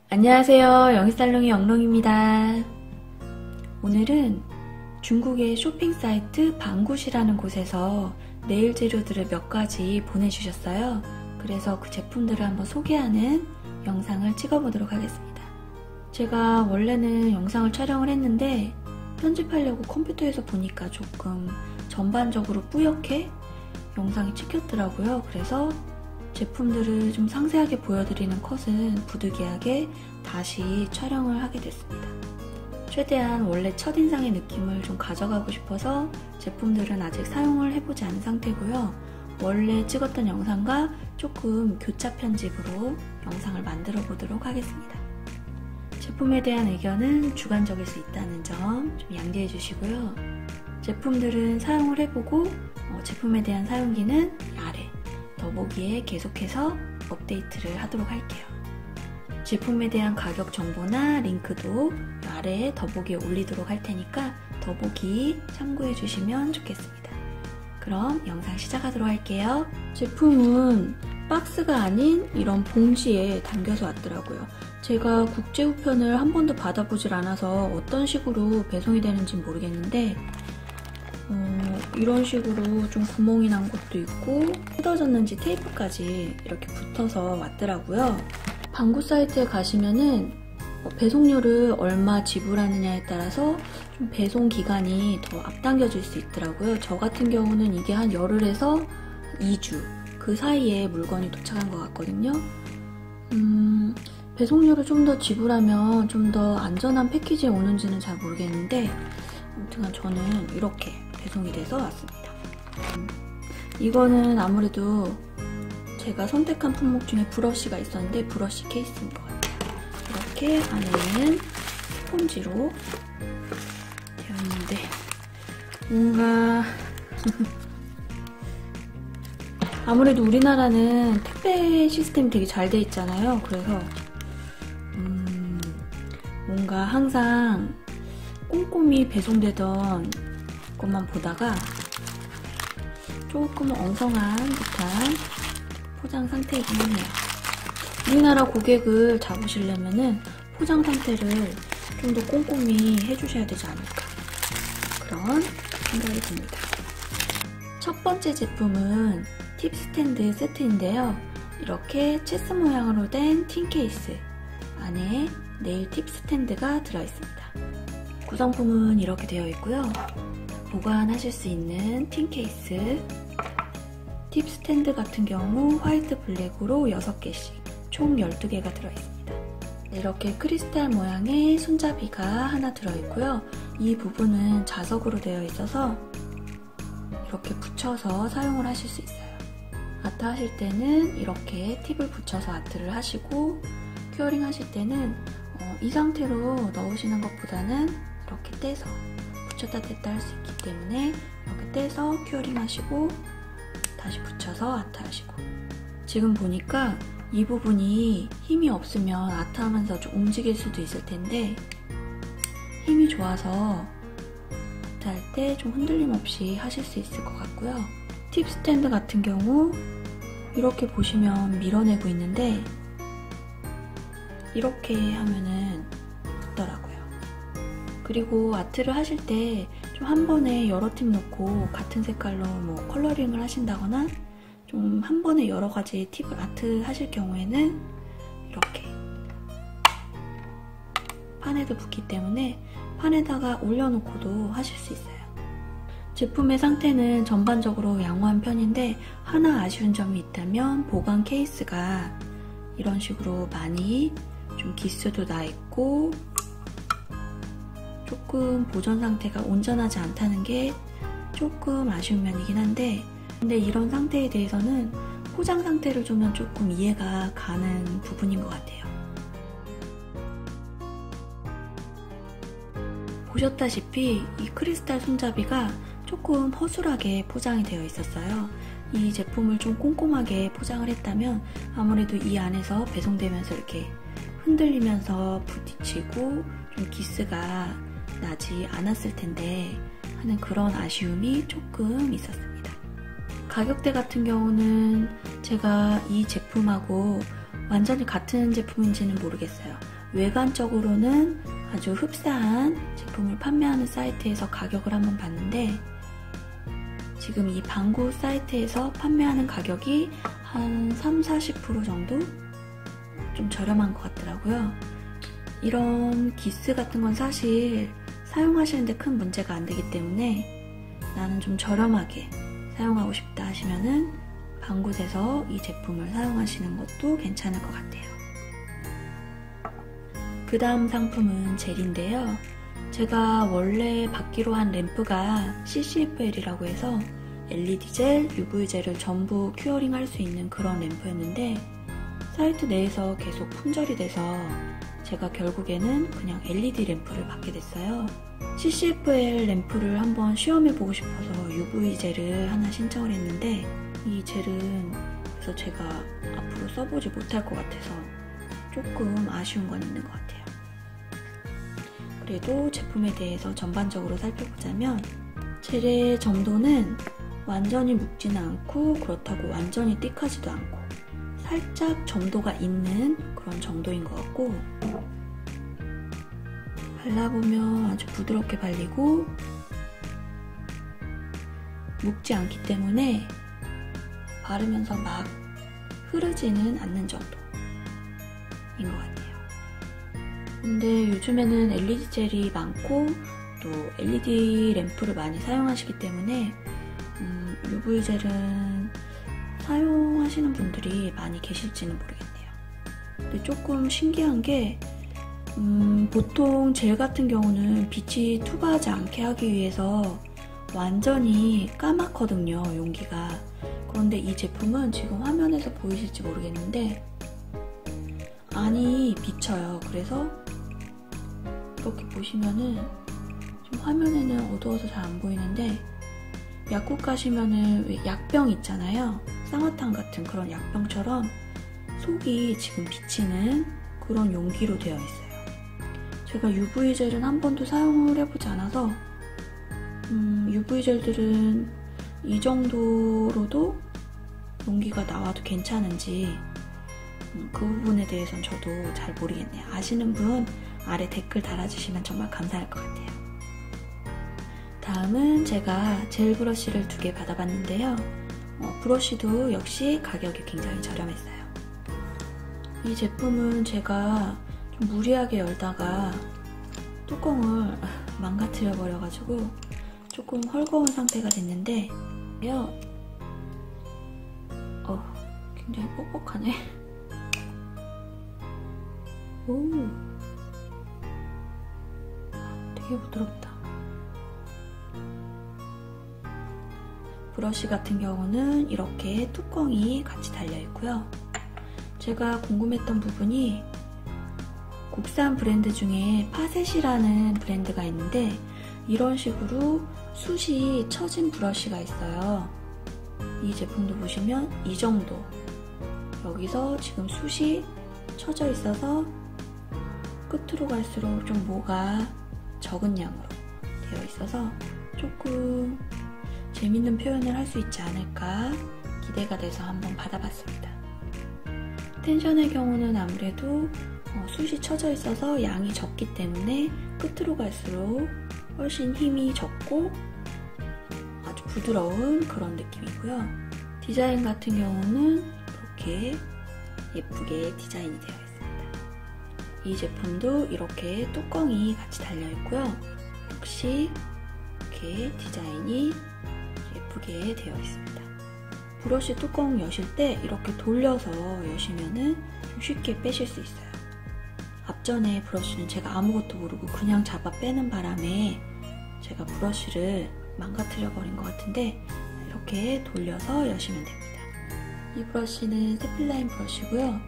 안녕하세요. 영희살롱의 영롱입니다. 오늘은 중국의 쇼핑 사이트 방굿이라는 곳에서 네일 재료들을 몇 가지 보내주셨어요. 그래서 그 제품들을 한번 소개하는 영상을 찍어보도록 하겠습니다. 제가 원래는 영상을 촬영을 했는데 편집하려고 컴퓨터에서 보니까 조금 전반적으로 뿌옇게 영상이 찍혔더라고요. 그래서 제품들을 좀 상세하게 보여드리는 컷은 부득이하게 다시 촬영을 하게 됐습니다. 최대한 원래 첫인상의 느낌을 좀 가져가고 싶어서 제품들은 아직 사용을 해보지 않은 상태고요. 원래 찍었던 영상과 조금 교차 편집으로 영상을 만들어 보도록 하겠습니다. 제품에 대한 의견은 주관적일 수 있다는 점 좀 양지해 주시고요. 제품들은 사용을 해보고 제품에 대한 사용기는 아래 더보기에 계속해서 업데이트를 하도록 할게요. 제품에 대한 가격 정보나 링크도 아래에 더보기에 올리도록 할 테니까 더보기 참고해 주시면 좋겠습니다. 그럼 영상 시작하도록 할게요. 제품은 박스가 아닌 이런 봉지에 담겨서 왔더라고요. 제가 국제 우편을 한 번도 받아보질 않아서 어떤 식으로 배송이 되는지 모르겠는데 이런 식으로 좀 구멍이 난 것도 있고 뜯어졌는지 테이프까지 이렇게 붙어서 왔더라고요. 방굿 사이트에 가시면은 배송료를 얼마 지불하느냐에 따라서 좀 배송 기간이 더 앞당겨질 수 있더라고요. 저 같은 경우는 이게 한 열흘에서 2주 그 사이에 물건이 도착한 것 같거든요. 배송료를 좀 더 지불하면 좀 더 안전한 패키지에 오는지는 잘 모르겠는데 아무튼 저는 이렇게 배송이 돼서 왔습니다. 이거는 아무래도 제가 선택한 품목 중에 브러쉬가 있었는데 브러쉬 케이스인 것 같아요. 이렇게 안에는 스폰지로 되어 있는데 뭔가 아무래도 우리나라는 택배 시스템이 되게 잘 돼 있잖아요. 그래서 뭔가 항상 꼼꼼히 배송되던 것만 보다가 조금 엉성한 듯한 포장 상태이긴 하네요. 우리나라 고객을 잡으시려면은 포장 상태를 좀 더 꼼꼼히 해주셔야 되지 않을까 그런 생각이 듭니다. 첫 번째 제품은 팁 스탠드 세트인데요. 이렇게 체스 모양으로 된 틴 케이스 안에 네일 팁 스탠드가 들어있습니다. 구성품은 이렇게 되어 있고요. 보관하실 수 있는 틴 케이스, 팁 스탠드 같은 경우 화이트 블랙으로 6개씩 총 12개가 들어있습니다. 이렇게 크리스탈 모양의 손잡이가 하나 들어있고요. 이 부분은 자석으로 되어 있어서 이렇게 붙여서 사용을 하실 수 있어요. 아트 하실 때는 이렇게 팁을 붙여서 아트를 하시고 큐어링 하실 때는 이 상태로 넣으시는 것보다는 이렇게 떼서 붙였다 뗐다 할 수 있기 때문에 이렇게 떼서 큐어링 하시고 다시 붙여서 아트 하시고 지금 보니까 이 부분이 힘이 없으면 아트 하면서 좀 움직일 수도 있을 텐데 힘이 좋아서 아트 할 때 좀 흔들림 없이 하실 수 있을 것 같고요. 팁 스탠드 같은 경우 이렇게 보시면 밀어내고 있는데 이렇게 하면은 붙더라고요. 그리고 아트를 하실 때 좀 한 번에 여러 팁 놓고 같은 색깔로 뭐 컬러링을 하신다거나 좀 한 번에 여러 가지 팁을 아트 하실 경우에는 이렇게 판에도 붙기 때문에 판에다가 올려놓고도 하실 수 있어요. 제품의 상태는 전반적으로 양호한 편인데 하나 아쉬운 점이 있다면 보관 케이스가 이런 식으로 많이 좀 기스도 나 있고 조금 보존 상태가 온전하지 않다는 게 조금 아쉬운 면이긴 한데 근데 이런 상태에 대해서는 포장 상태를 보면 조금 이해가 가는 부분인 것 같아요. 보셨다시피 이 크리스탈 손잡이가 조금 허술하게 포장이 되어 있었어요. 이 제품을 좀 꼼꼼하게 포장을 했다면 아무래도 이 안에서 배송되면서 이렇게 흔들리면서 부딪히고 좀 기스가 나지 않았을 텐데 하는 그런 아쉬움이 조금 있었습니다. 가격대 같은 경우는 제가 이 제품하고 완전히 같은 제품인지는 모르겠어요. 외관적으로는 아주 흡사한 제품을 판매하는 사이트에서 가격을 한번 봤는데 지금 이 방구 사이트에서 판매하는 가격이 한 30-40% 정도? 좀 저렴한 것 같더라고요. 이런 기스 같은 건 사실 사용하시는데 큰 문제가 안 되기 때문에 나는 좀 저렴하게 사용하고 싶다 하시면은 방굿에서 이 제품을 사용하시는 것도 괜찮을 것 같아요. 그 다음 상품은 젤인데요. 제가 원래 받기로 한 램프가 CCFL이라고 해서 LED 젤, UV 젤을 전부 큐어링 할 수 있는 그런 램프였는데 사이트 내에서 계속 품절이 돼서 제가 결국에는 그냥 LED 램프를 받게 됐어요. CCFL 램프를 한번 시험해보고 싶어서 UV 젤을 하나 신청을 했는데 이 젤은 그래서 제가 앞으로 써보지 못할 것 같아서 조금 아쉬운 건 있는 것 같아요. 그래도 제품에 대해서 전반적으로 살펴보자면 젤의 점도는 완전히 묵지는 않고 그렇다고 완전히 띡하지도 않고 살짝 점도가 있는 그런 정도인 것 같고 발라보면 아주 부드럽게 발리고 묵지 않기 때문에 바르면서 막 흐르지는 않는 정도인 것 같아요. 근데 요즘에는 LED 젤이 많고 또 LED 램프를 많이 사용하시기 때문에 UV 젤은 사용하시는 분들이 많이 계실지는 모르겠네요. 근데 조금 신기한 게 보통 젤 같은 경우는 빛이 투과하지 않게 하기 위해서 완전히 까맣거든요, 용기가. 그런데 이 제품은 지금 화면에서 보이실지 모르겠는데 안이 비쳐요. 그래서 이렇게 보시면은 지금 화면에는 어두워서 잘 안 보이는데 약국 가시면은 왜 약병 있잖아요. 쌍화탕 같은 그런 약병처럼 속이 지금 비치는 그런 용기로 되어 있어요. 제가 UV 젤은 한 번도 사용을 해보지 않아서 UV 젤들은 이 정도로도 용기가 나와도 괜찮은지 그 부분에 대해서는 저도 잘 모르겠네요. 아시는 분 아래 댓글 달아주시면 정말 감사할 것 같아요. 다음은 제가 젤 브러쉬를 2개 받아봤는데요. 브러쉬도 역시 가격이 굉장히 저렴했어요. 이 제품은 제가 좀 무리하게 열다가 뚜껑을 망가뜨려 버려가지고 조금 헐거운 상태가 됐는데 굉장히 뻑뻑하네. 오, 되게 부드럽다. 브러쉬 같은 경우는 이렇게 뚜껑이 같이 달려있고요. 제가 궁금했던 부분이 국산 브랜드 중에 파셋이라는 브랜드가 있는데 이런 식으로 숱이 처진 브러쉬가 있어요. 이 제품도 보시면 이 정도 여기서 지금 숱이 처져 있어서 끝으로 갈수록 좀 모가 적은 양으로 되어 있어서 조금 재밌는 표현을 할 수 있지 않을까 기대가 돼서 한번 받아봤습니다. 텐션의 경우는 아무래도 숱이 처져 있어서 양이 적기 때문에 끝으로 갈수록 훨씬 힘이 적고 아주 부드러운 그런 느낌이고요. 디자인 같은 경우는 이렇게 예쁘게 디자인이 되어 있습니다. 이 제품도 이렇게 뚜껑이 같이 달려있고요. 역시 이렇게 디자인이 예쁘게 되어 있습니다. 브러쉬 뚜껑 여실 때 이렇게 돌려서 여시면은 좀 쉽게 빼실 수 있어요. 앞전에 브러쉬는 제가 아무것도 모르고 그냥 잡아 빼는 바람에 제가 브러쉬를 망가뜨려 버린 것 같은데 이렇게 돌려서 여시면 됩니다. 이 브러쉬는 세필라인 브러쉬고요.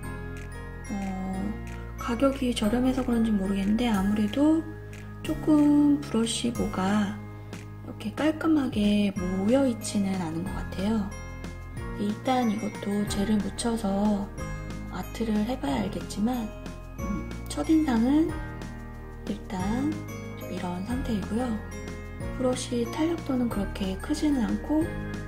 가격이 저렴해서 그런지 모르겠는데 아무래도 조금 브러쉬 모가 이렇게 깔끔하게 모여있지는 않은 것 같아요. 일단 이것도 젤을 묻혀서 아트를 해봐야 알겠지만 첫인상은 일단 좀 이런 상태이고요. 브러쉬 탄력도는 그렇게 크지는 않고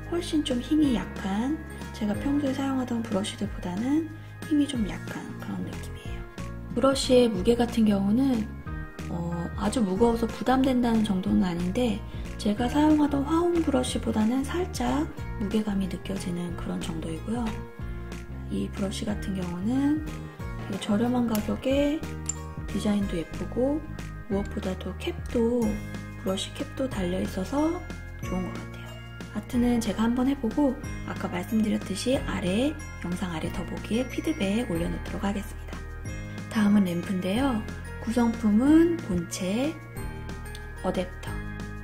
훨씬 좀 힘이 약한 제가 평소에 사용하던 브러쉬들보다는 힘이 좀 약한 그런 느낌이에요. 브러쉬의 무게 같은 경우는 아주 무거워서 부담된다는 정도는 아닌데 제가 사용하던 화홍 브러쉬보다는 살짝 무게감이 느껴지는 그런 정도이고요. 이 브러쉬 같은 경우는 되게 저렴한 가격에 디자인도 예쁘고 무엇보다도 캡도 브러쉬 캡도 달려있어서 좋은 것 같아요. 아트는 제가 한번 해보고 아까 말씀드렸듯이 영상 아래 더보기에 피드백 올려놓도록 하겠습니다. 다음은 램프인데요. 구성품은 본체, 어댑터,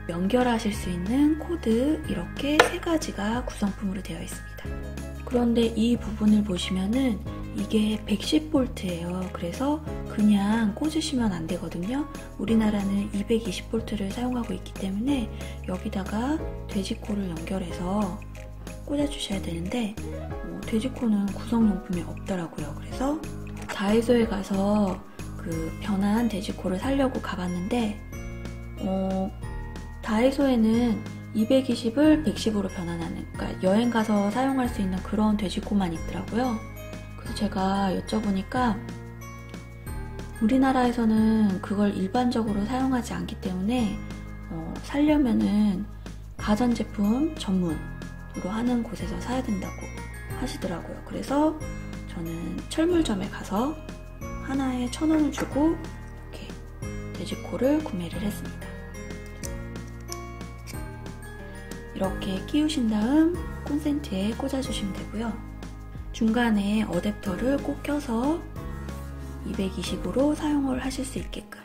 연결하실 수 있는 코드 이렇게 3가지가 구성품으로 되어 있습니다. 그런데 이 부분을 보시면은 이게 110V예요. 그래서 그냥 꽂으시면 안 되거든요. 우리나라는 220V를 사용하고 있기 때문에 여기다가 돼지코를 연결해서 꽂아주셔야 되는데 돼지코는 구성용품이 없더라고요. 그래서 다이소에 가서 그 변한 돼지코를 사려고 가봤는데 다이소에는 220을 110으로 변환하는, 그러니까 여행 가서 사용할 수 있는 그런 돼지코만 있더라고요. 그래서 제가 여쭤보니까 우리나라에서는 그걸 일반적으로 사용하지 않기 때문에 사려면은 가전제품 전문으로 하는 곳에서 사야 된다고 하시더라고요. 그래서 저는 철물점에 가서 하나에 1,000원을 주고 이렇게 돼지코를 구매를 했습니다. 이렇게 끼우신 다음 콘센트에 꽂아주시면 되고요. 중간에 어댑터를 꼭 껴서 220으로 사용을 하실 수 있게끔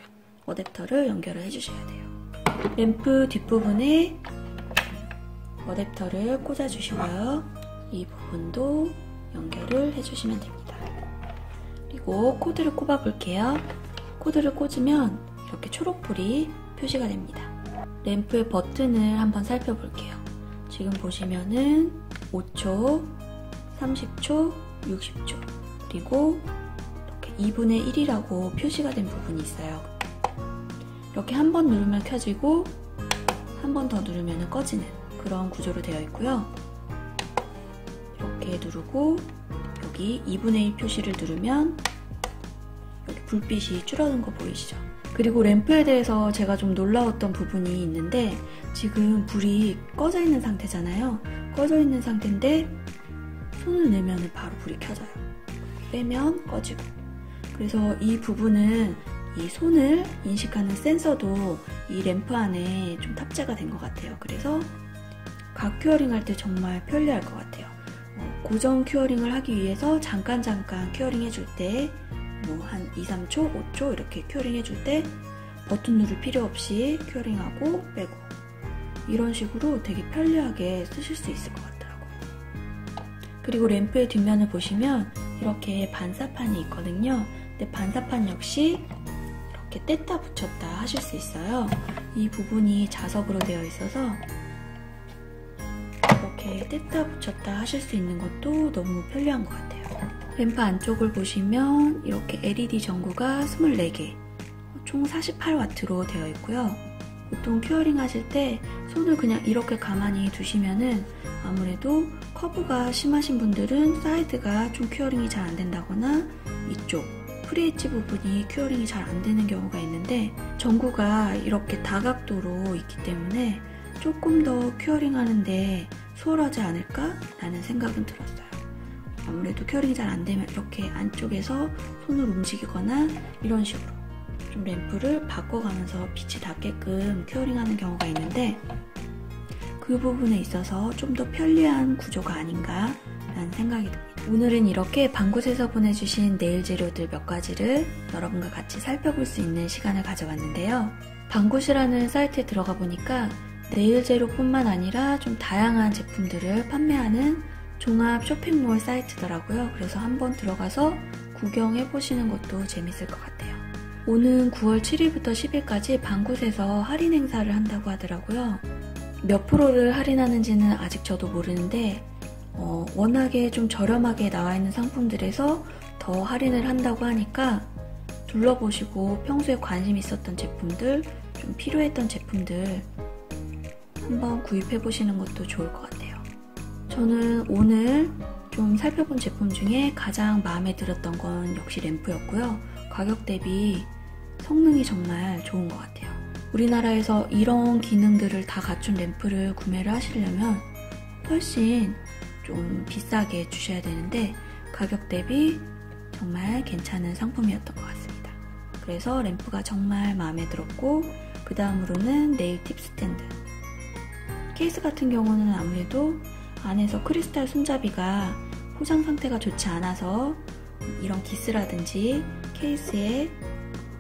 어댑터를 연결을 해주셔야 돼요. 램프 뒷부분에 어댑터를 꽂아주시고요. 이 부분도 연결을 해주시면 됩니다. 그리고 코드를 꼽아 볼게요. 코드를 꽂으면 이렇게 초록불이 표시가 됩니다. 램프의 버튼을 한번 살펴볼게요. 지금 보시면은 5초, 30초, 60초 그리고 이렇게 2분의 1이라고 표시가 된 부분이 있어요. 이렇게 한 번 누르면 켜지고 한 번 더 누르면 꺼지는 그런 구조로 되어 있고요. 이렇게 누르고 여기 2분의 1 표시를 누르면 여기 불빛이 줄어든 거 보이시죠? 그리고 램프에 대해서 제가 좀 놀라웠던 부분이 있는데 지금 불이 꺼져 있는 상태잖아요. 꺼져 있는 상태인데 손을 내면 바로 불이 켜져요. 빼면 꺼지고. 그래서 이 부분은 이 손을 인식하는 센서도 이 램프 안에 좀 탑재가 된 것 같아요. 그래서 각 큐어링 할 때 정말 편리할 것 같아요. 고정 큐어링을 하기 위해서 잠깐 큐어링 해줄 때 뭐 한 2, 3초, 5초 이렇게 큐어링 해줄 때 버튼 누를 필요 없이 큐어링하고 빼고 이런 식으로 되게 편리하게 쓰실 수 있을 것 같더라고요. 그리고 램프의 뒷면을 보시면 이렇게 반사판이 있거든요. 근데 반사판 역시 이렇게 뗐다 붙였다 하실 수 있어요. 이 부분이 자석으로 되어 있어서 이렇게 뗐다 붙였다 하실 수 있는 것도 너무 편리한 것 같아요. 램프 안쪽을 보시면 이렇게 LED 전구가 24개, 총 48W로 되어 있고요. 보통 큐어링 하실 때 손을 그냥 이렇게 가만히 두시면은 아무래도 커브가 심하신 분들은 사이드가 좀 큐어링이 잘 안 된다거나 이쪽 프리엣지 부분이 큐어링이 잘 안 되는 경우가 있는데 전구가 이렇게 다각도로 있기 때문에 조금 더 큐어링 하는데 수월하지 않을까? 라는 생각은 들었어요. 아무래도 큐어링이 잘 안 되면 이렇게 안쪽에서 손을 움직이거나 이런 식으로 좀 램프를 바꿔가면서 빛이 닿게끔 큐어링하는 경우가 있는데 그 부분에 있어서 좀 더 편리한 구조가 아닌가 라는 생각이 듭니다. 오늘은 이렇게 방굿에서 보내주신 네일 재료들 몇 가지를 여러분과 같이 살펴볼 수 있는 시간을 가져봤는데요. 방굿이라는 사이트에 들어가 보니까 네일 재료뿐만 아니라 좀 다양한 제품들을 판매하는 종합 쇼핑몰 사이트더라고요. 그래서 한번 들어가서 구경해보시는 것도 재밌을 것 같아요. 오는 9월 7일부터 10일까지 방굿에서 할인 행사를 한다고 하더라고요. 몇 프로를 할인하는지는 아직 저도 모르는데 워낙에 좀 저렴하게 나와 있는 상품들에서 더 할인을 한다고 하니까 둘러보시고 평소에 관심 있었던 제품들, 좀 필요했던 제품들 한번 구입해보시는 것도 좋을 것 같아요. 저는 오늘 좀 살펴본 제품 중에 가장 마음에 들었던 건 역시 램프였고요. 가격 대비 성능이 정말 좋은 것 같아요. 우리나라에서 이런 기능들을 다 갖춘 램프를 구매를 하시려면 훨씬 좀 비싸게 주셔야 되는데 가격 대비 정말 괜찮은 상품이었던 것 같습니다. 그래서 램프가 정말 마음에 들었고, 그 다음으로는 네일 팁 스탠드. 케이스 같은 경우는 아무래도 안에서 크리스탈 손잡이가 포장 상태가 좋지 않아서 이런 기스라든지 케이스에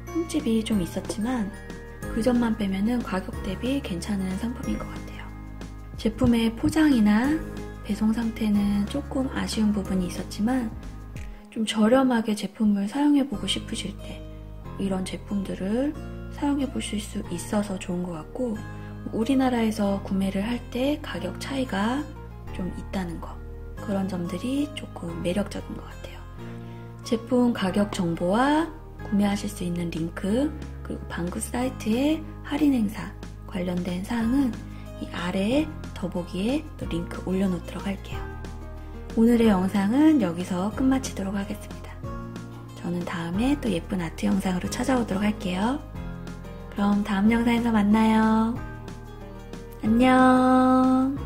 흠집이 좀 있었지만 그 점만 빼면은 가격 대비 괜찮은 상품인 것 같아요. 제품의 포장이나 배송 상태는 조금 아쉬운 부분이 있었지만 좀 저렴하게 제품을 사용해보고 싶으실 때 이런 제품들을 사용해보실 수 있어서 좋은 것 같고, 우리나라에서 구매를 할 때 가격 차이가 좀 있다는 거, 그런 점들이 조금 매력적인 것 같아요. 제품 가격 정보와 구매하실 수 있는 링크, 그리고 방구 사이트의 할인 행사 관련된 사항은 이 아래에 더보기에 또 링크 올려놓도록 할게요. 오늘의 영상은 여기서 끝마치도록 하겠습니다. 저는 다음에 또 예쁜 아트 영상으로 찾아오도록 할게요. 그럼 다음 영상에서 만나요. 안녕.